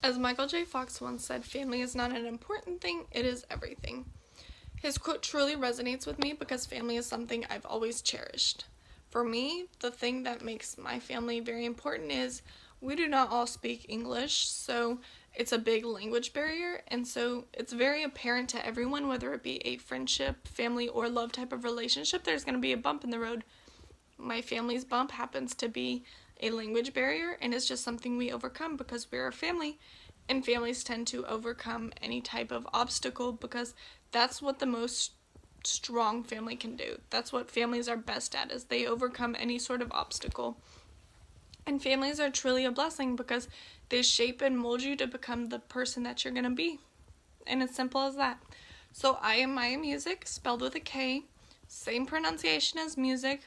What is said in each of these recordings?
As Michael J. Fox once said, family is not an important thing, it is everything. His quote truly resonates with me because family is something I've always cherished. For me, the thing that makes my family very important is we do not all speak English, so it's a big language barrier, and so it's very apparent to everyone, whether it be a friendship, family, or love type of relationship, there's going to be a bump in the road. My family's bump happens to be a language barrier, and it's just something we overcome because we're a family, and families tend to overcome any type of obstacle because that's what the most strong family can do. That's what families are best at, is they overcome any sort of obstacle. And families are truly a blessing because they shape and mold you to become the person that you're going to be. And it's simple as that. So I am Maya Music, spelled with a K, same pronunciation as music,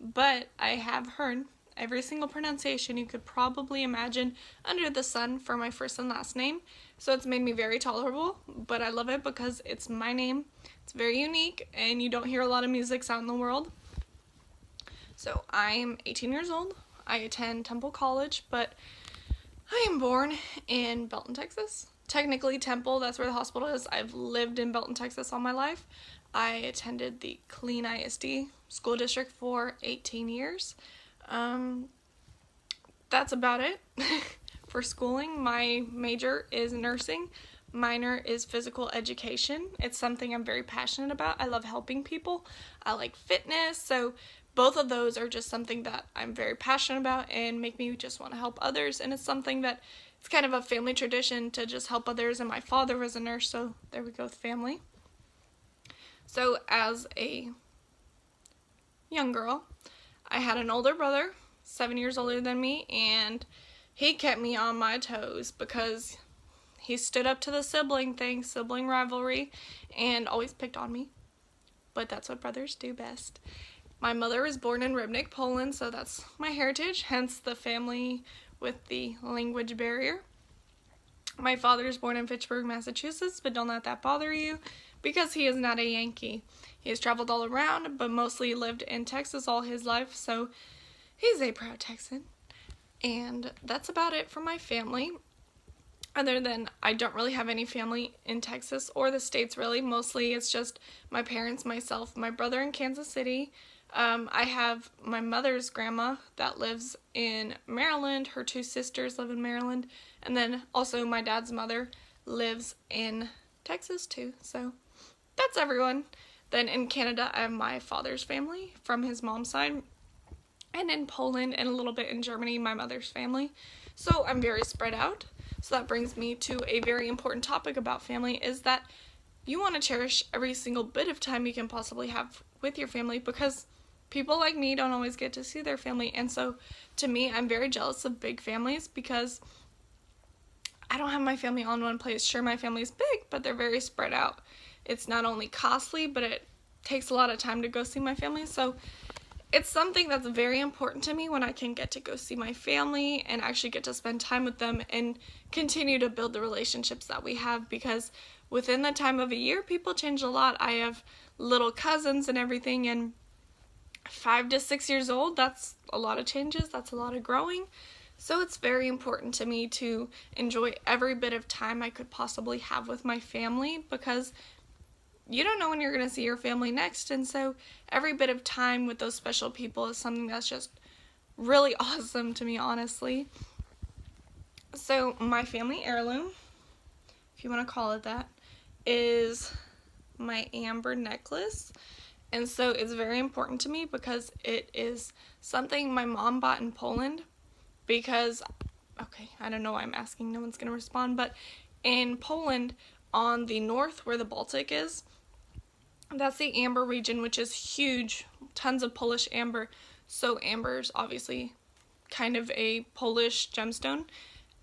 but I have heard every single pronunciation you could probably imagine under the sun for my first and last name. So it's made me very tolerable, but I love it because it's my name. It's very unique, and you don't hear a lot of musics out in the world. So I'm 18 years old. I attend Temple College, but I am born in Belton, Texas. Technically Temple, that's where the hospital is. I've lived in Belton, Texas all my life. I attended the Killeen ISD school district for 18 years. That's about it. For schooling, my major is nursing. Minor is physical education. It's something I'm very passionate about. I love helping people. I like fitness. So both of those are just something that I'm very passionate about and make me just want to help others. And it's something that it's kind of a family tradition to just help others. And my father was a nurse, so there we go with family. So as a young girl, I had an older brother, 7 years older than me, and he kept me on my toes because he stood up to the sibling thing, sibling rivalry, and always picked on me. But that's what brothers do best. My mother was born in Rybnik, Poland, so that's my heritage, hence the family with the language barrier. My father is born in Fitchburg, Massachusetts, but don't let that bother you because he is not a Yankee. He has traveled all around, but mostly lived in Texas all his life, so he's a proud Texan. And that's about it for my family. Other than I don't really have any family in Texas or the States really. Mostly it's just my parents, myself, my brother in Kansas City. I have my mother's grandma that lives in Maryland. Her two sisters live in Maryland. And then also my dad's mother lives in Texas too. So that's everyone. Then in Canada, I have my father's family from his mom's side. And in Poland and a little bit in Germany, my mother's family. So I'm very spread out. So that brings me to a very important topic about family, is that you want to cherish every single bit of time you can possibly have with your family because people like me don't always get to see their family. And so to me, I'm very jealous of big families because I don't have my family all in one place. Sure, my family's big, but they're very spread out. It's not only costly, but it takes a lot of time to go see my family. So it's something that's very important to me when I can get to go see my family and actually get to spend time with them and continue to build the relationships that we have, because within the time of a year, people change a lot. I have little cousins and everything, and 5 to 6 years old, that's a lot of changes, that's a lot of growing. So it's very important to me to enjoy every bit of time I could possibly have with my family because you don't know when you're going to see your family next, and so every bit of time with those special people is something that's just really awesome to me, honestly. So my family heirloom, if you want to call it that, is my amber necklace, and so it's very important to me because it is something my mom bought in Poland because, okay, I don't know why I'm asking, no one's going to respond, but in Poland, on the north where the Baltic is, that's the amber region, which is huge, tons of Polish amber. So amber is obviously kind of a Polish gemstone,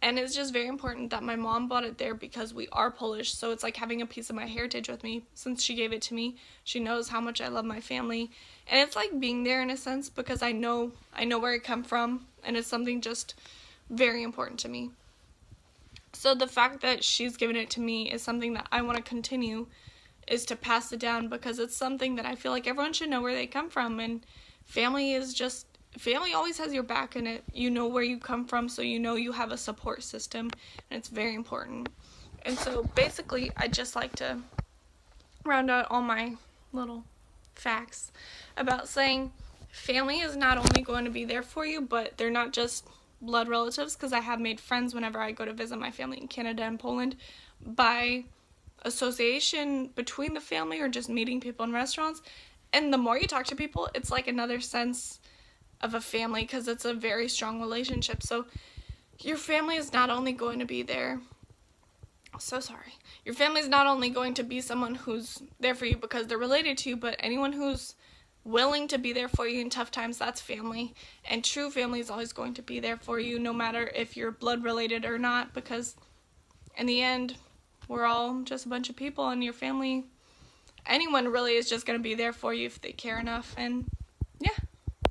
and it's just very important that my mom bought it there because we are Polish, so it's like having a piece of my heritage with me. Since she gave it to me, she knows how much I love my family, and it's like being there in a sense because I know where I come from, and it's something just very important to me. So the fact that she's given it to me is something that I want to continue, is to pass it down because it's something that I feel like everyone should know where they come from, and family is just family always has your back in it. You know where you come from, so you know you have a support system, and it's very important. And so basically, I just like to round out all my little facts about saying family is not only going to be there for you, but they're not just blood relatives, because I have made friends whenever I go to visit my family in Canada and Poland by association between the family or just meeting people in restaurants. And the more you talk to people, it's like another sense of a family, because it's a very strong relationship. So your family is not only going to be there, your family is not only going to be someone who's there for you because they're related to you, but anyone who's willing to be there for you in tough times, that's family. And true family is always going to be there for you, no matter if you're blood related or not, because in the end, we're all just a bunch of people, and your family, anyone really is just going to be there for you if they care enough. And